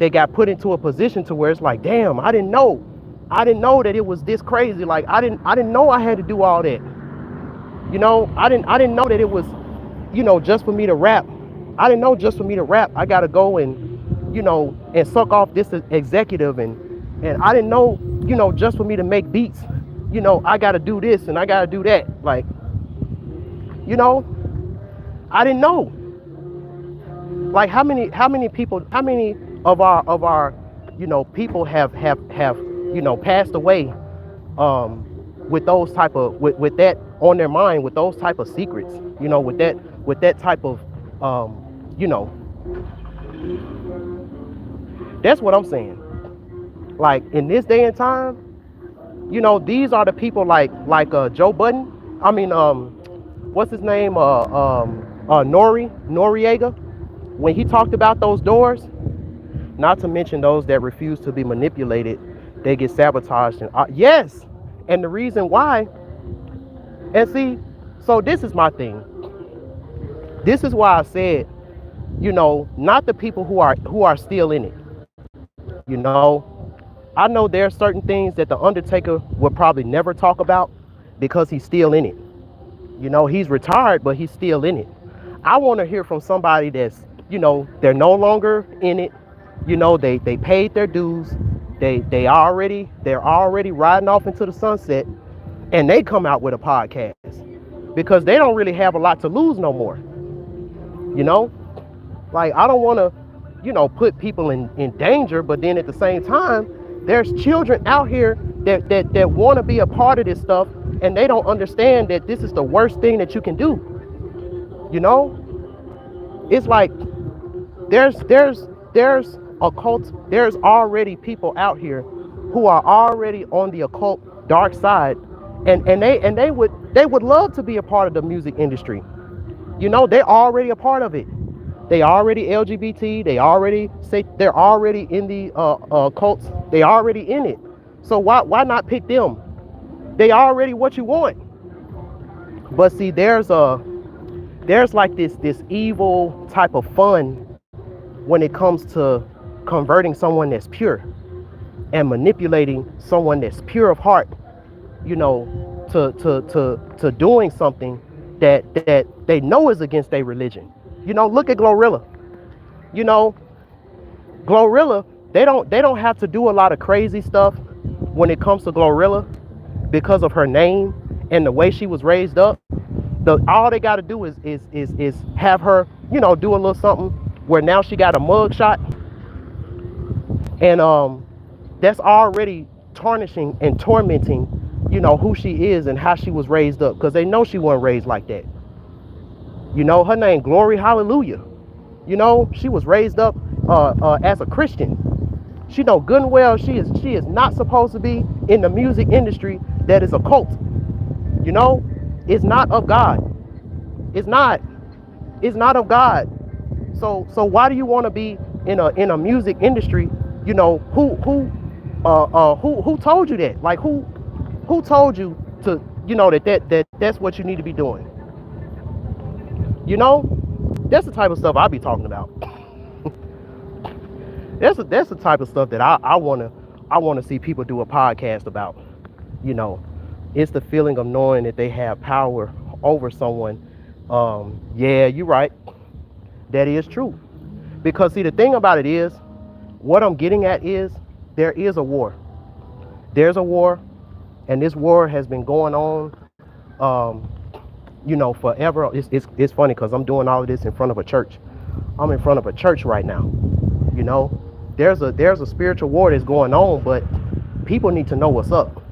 got put into a position to where it's like, damn, I didn't know that it was this crazy. Like, I didn't know I had to do all that. You know, I didn't know that it was, you know, just for me to rap. I didn't know just for me to rap, I gotta go and, you know, and suck off this executive, and I didn't know, you know, just for me to make beats, you know, I gotta do this and I gotta do that. Like, you know, I didn't know. Like, how many people, how many of our, you know, people have, you know, passed away with those type of, with that on their mind, with those type of secrets, you know, with that type of, you know, that's what I'm saying. Like, in this day and time, These are the people like Joe Budden. I mean, what's his name? Noriega. When he talked about those doors, not to mention those that refuse to be manipulated, they get sabotaged. And yes, and the reason why, and see, so this is my thing. This is why I said, not the people who are still in it. You know, I know there are certain things that the Undertaker would probably never talk about because he's still in it. He's retired, but he's still in it. I want to hear from somebody that's, they're no longer in it. They paid their dues. They're already riding off into the sunset, and they come out with a podcast because they don't really have a lot to lose no more. Like, I don't want to, put people in danger, but then at the same time, there's children out here that want to be a part of this stuff, and they don't understand that this is the worst thing that you can do. It's like there's occult. There's already people out here who are already on the occult dark side, and they would love to be a part of the music industry. They're already a part of it. They already LGBT. They already say they're already in the cults. They already in it. So why not pick them? They already what you want. But see, there's like this evil type of fun when it comes to converting someone that's pure and manipulating someone that's pure of heart, to doing something that they know is against their religion. Look at Glorilla. Glorilla, they don't have to do a lot of crazy stuff when it comes to Glorilla because of her name and the way she was raised up. All they got to do is have her, do a little something where now she got a mug shot, and that's already tarnishing and tormenting, who she is and how she was raised up, because they know she wasn't raised like that. Her name Glory Hallelujah. She was raised up as a Christian. She know good and well she is not supposed to be in the music industry that is a cult. It's not of God. It's not of God. So why do you want to be in a music industry? Who told you that? Like, who told you to that's what you need to be doing? That's the type of stuff I be talking about. That's the type of stuff that I wanna see people do a podcast about. It's the feeling of knowing that they have power over someone. Yeah, you're right. That is true. Because see, the thing about it is, what I'm getting at is there is a war. There's a war, and this war has been going on forever. It's funny because I'm doing all of this in front of a church. I'm in front of a church right now. There's a spiritual war that's going on, but people need to know what's up.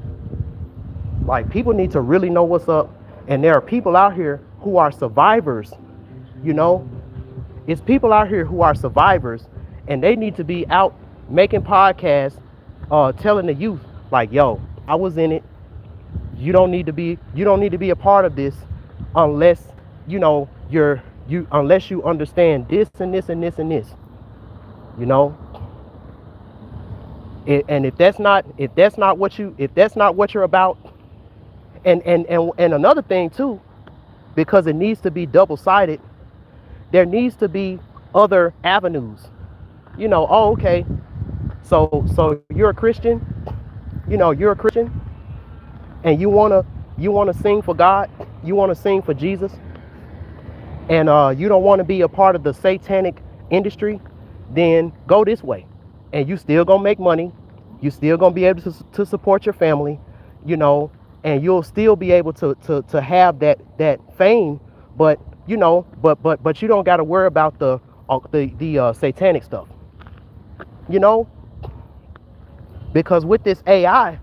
Like, people need to really know what's up, and there are people out here who are survivors. It's people out here who are survivors, and they need to be out making podcasts, telling the youth, like, yo, I was in it. You don't need to be a part of this unless unless you understand this and this and this and this. And if that's not what you're about, and another thing too, because it needs to be double-sided, there needs to be other avenues. Oh, okay, so you're a Christian, and you wanna sing for God, you wanna sing for Jesus, and you don't want to be a part of the satanic industry, then go this way, and you still gonna make money, you still gonna be able to support your family, and you'll still be able to have that fame, but you don't got to worry about the satanic stuff, because with this AI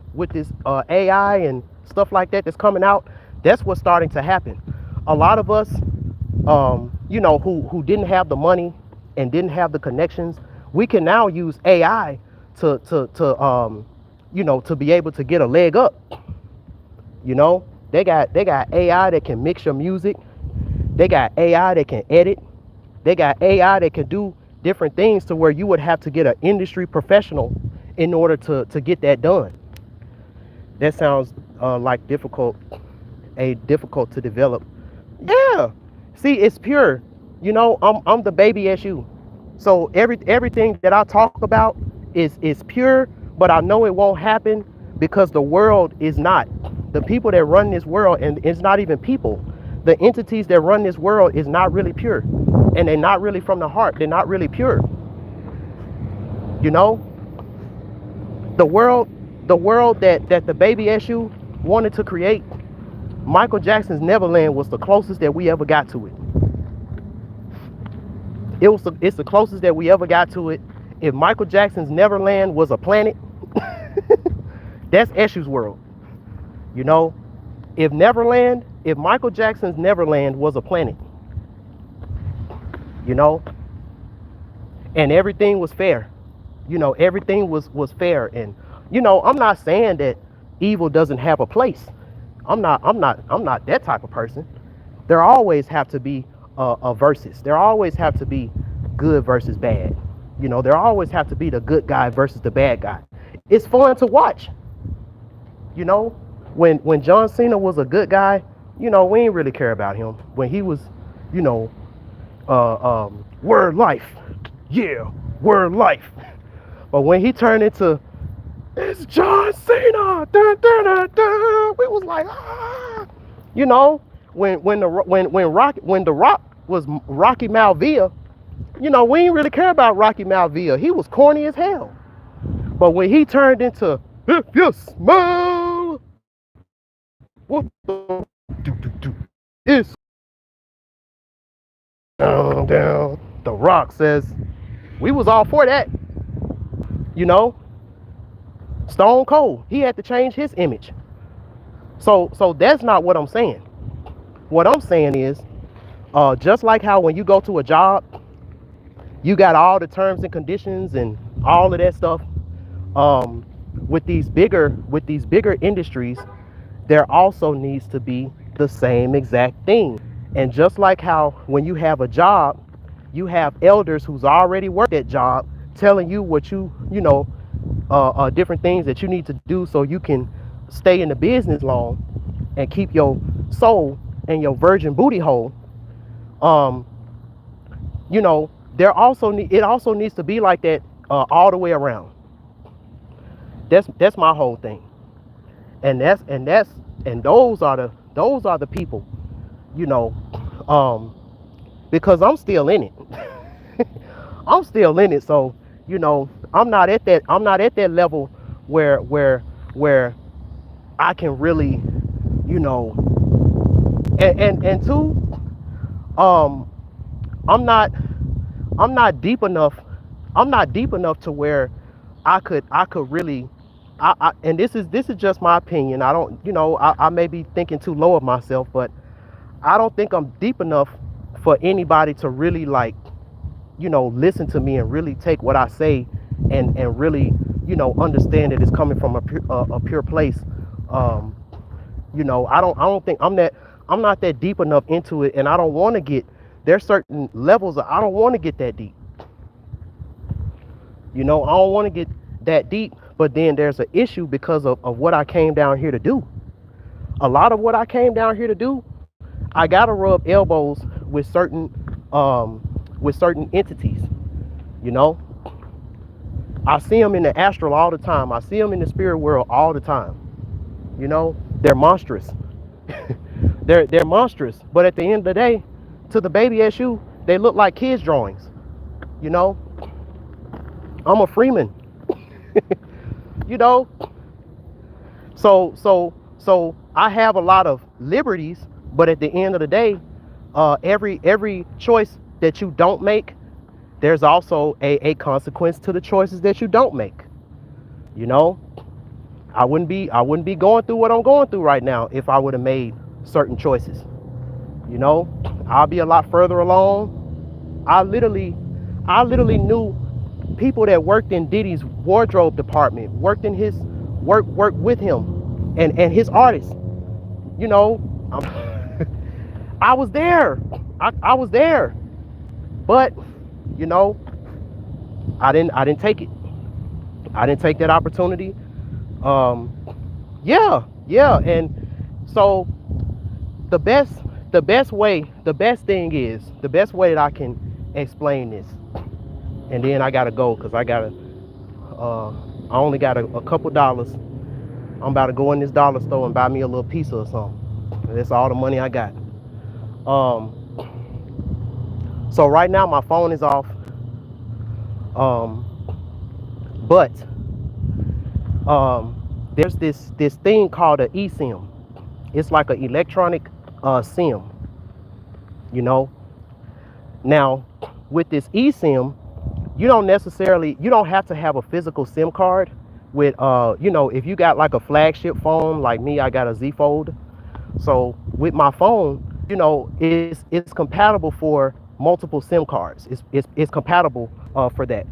and stuff like that that's coming out, that's what's starting to happen. A lot of us, who didn't have the money and didn't have the connections, we can now use AI to to be able to get a leg up. They got AI that can mix your music. They got AI that can edit. They got AI that can do different things to where you would have to get an industry professional in order to get that done. That sounds like difficult to develop. Yeah. See, it's pure. I'm the baby Eshu. So everything that I talk about is pure, but I know it won't happen because the world is not. The people that run this world, and it's not even people. The entities that run this world is not really pure. And they're not really from the heart. They're not really pure. You know? The world that the baby Eshu wanted to create, Michael Jackson's Neverland was the closest that we ever got to it. It's the closest that we ever got to it. If Michael Jackson's Neverland was a planet, that's Eshu's world. If Michael Jackson's Neverland was a planet, and everything was fair, everything was fair. And I'm not saying that evil doesn't have a place. I'm not that type of person. There always have to be a versus. There always have to be good versus bad. There always have to be the good guy versus the bad guy. It's fun to watch. When John Cena was a good guy, we ain't really care about him. When he was, word life, yeah, word life. But when he turned into, it's John Cena, dun, dun, dun, dun, we was like, ah. When the Rock was Rocky Malvia, we ain't really care about Rocky Malvia. He was corny as hell. But when he turned into, if you smile, what the do is down. The Rock says, we was all for that. Stone Cold, he had to change his image. So that's not what I'm saying. What I'm saying is, just like how when you go to a job, you got all the terms and conditions and all of that stuff. With these bigger industries, there also needs to be the same exact thing. And just like how when you have a job, you have elders who's already worked that job telling you what different things that you need to do so you can stay in the business long and keep your soul and your virgin booty hole. It also needs to be like that all the way around. That's my whole thing. And those are the people, because I'm still in it. I'm still in it. So, I'm not at that level where I can really, and two, I'm not deep enough. I'm not deep enough to where I could really, and this is just my opinion. I don't, I may be thinking too low of myself, but I don't think I'm deep enough for anybody to really listen to me and really take what I say and really, understand that it's coming from a pure place. I don't think I'm not that deep enough into it, and I don't want to get, there's certain levels I don't want to get that deep. I don't want to get that deep, but then there's an issue because of what I came down here to do. A lot of what I came down here to do, I gotta rub elbows with certain entities. I see them in the astral all the time. I see them in the spirit world all the time. They're monstrous. they're monstrous. But at the end of the day, to the baby Eshu, they look like kids' drawings. I'm a Freeman. So I have a lot of liberties, but at the end of the day, every choice that you don't make, there's also a consequence to the choices that you don't make. I wouldn't be going through what I'm going through right now if I would have made certain choices. I'll be a lot further along. I literally knew people that worked in Diddy's wardrobe department, worked in his work with him and his artists. You know, I was there. I was there, but you know, I didn't take it. I didn't take that opportunity. Um, yeah, and so the best the best thing is the best way that I can explain this, and then I gotta go because I only got a couple dollars. I'm about to go in this dollar store and buy me a little pizza or something. That's all the money I got. Um, so right now my phone is off. Um, but there's this thing called an eSIM. It's like an electronic SIM. You know. Now with this eSIM, you don't have to have a physical SIM card with you know, if you got like a flagship phone like me, I got a Z Fold. So with my phone, you know, it's compatible for multiple SIM cards. It's compatible for that.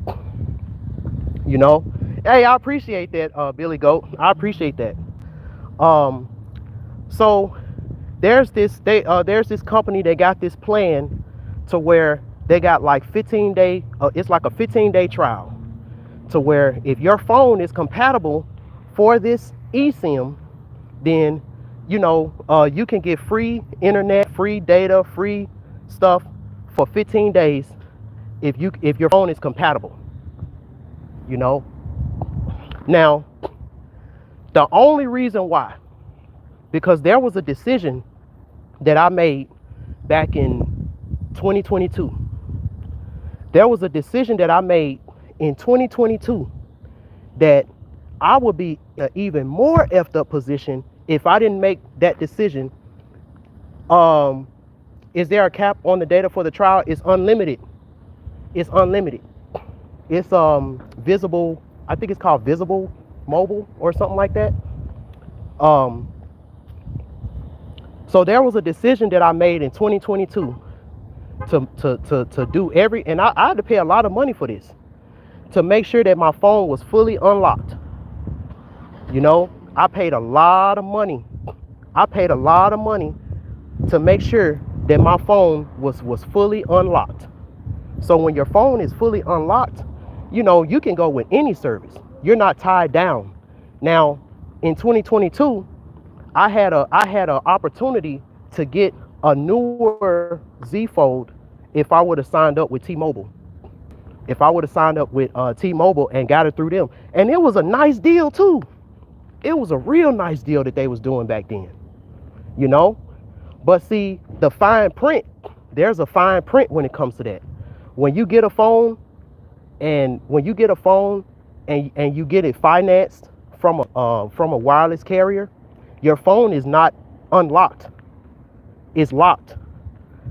You know, hey, I appreciate that, Billy Goat. I appreciate that. Um, so there's this company that got this plan to where they got like 15-day. It's like a 15-day trial to where if your phone is compatible for this eSIM, then you know you can get free internet, free data, free stuff for 15 days if your phone is compatible. You know. Now, the only reason why, because there was a decision that I made back in 2022. There was a decision that I made in 2022 that I would be in an even more effed up position if I didn't make that decision. Is there a cap on the data for the trial? It's unlimited. It's unlimited. It's visible. I think it's called Visible Mobile or something like that. So there was a decision that I made in 2022 to do and I had to pay a lot of money for this, to make sure that my phone was fully unlocked. You know, I paid a lot of money. I paid a lot of money to make sure that my phone was fully unlocked. So when your phone is fully unlocked, you know, you can go with any service. You're not tied down. Now, in 2022, I had an opportunity to get a newer Z Fold if I would have signed up with T-Mobile. If I would have signed up with T-Mobile and got it through them. And it was a nice deal too. It was a real nice deal that they was doing back then. You know? But see, the fine print, there's a fine print when it comes to that. When you get a phone and you get it financed from a wireless carrier, your phone is not unlocked. It's locked.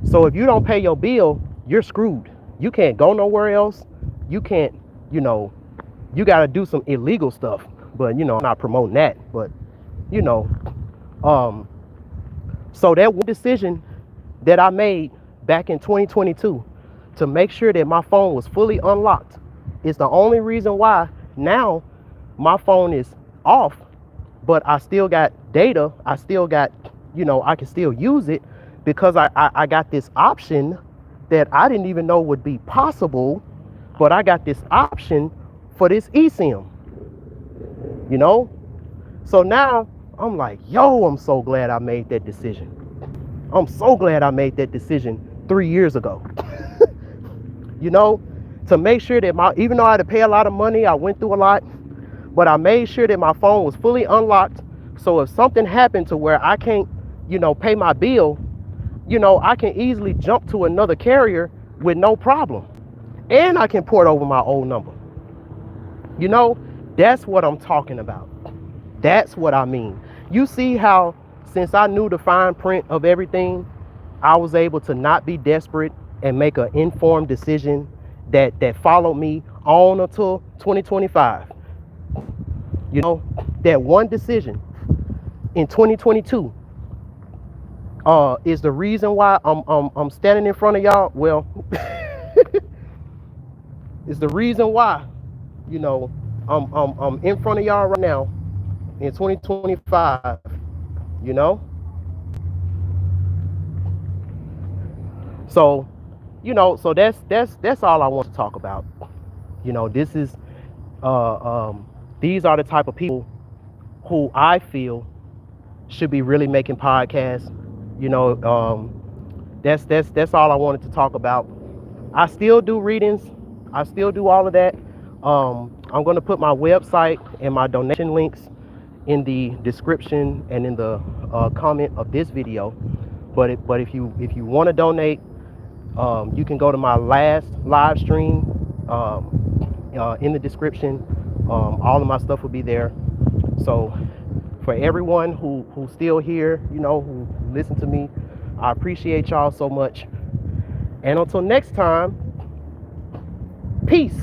So if you don't pay your bill, you're screwed. You can't go nowhere else. You can't, you know, you got to do some illegal stuff. But, you know, I'm not promoting that. But, you know, so that one decision that I made back in 2022 to make sure that my phone was fully unlocked is the only reason why now my phone is off, but I still got data. I still got, you know, I can still use it because I got this option that I didn't even know would be possible, but I got this option for this eSIM, you know? So now I'm like, yo, I'm so glad I made that decision. I'm so glad I made that decision 3 years ago, you know, to make sure that even though I had to pay a lot of money, I went through a lot, but I made sure that my phone was fully unlocked. So if something happened to where I can't, you know, pay my bill, you know, I can easily jump to another carrier with no problem. And I can port over my old number. You know, that's what I'm talking about. That's what I mean. You see how, since I knew the fine print of everything, I was able to not be desperate and make an informed decision that followed me on until 2025. You know, that one decision in 2022 is the reason why I'm standing in front of y'all. Well, it's the reason why, you know, I'm in front of y'all right now in 2025, you know? So, so that's all I want to talk about. This is these are the type of people who I feel should be really making podcasts. That's all I wanted to talk about. I still do readings. I still do all of that. I'm going to put my website and my donation links in the description and in the comment of this video. But if you want to donate, you can go to my last live stream in the description. All of my stuff will be there. So for everyone who's still here, who listen to me, I appreciate y'all so much. And until next time, peace.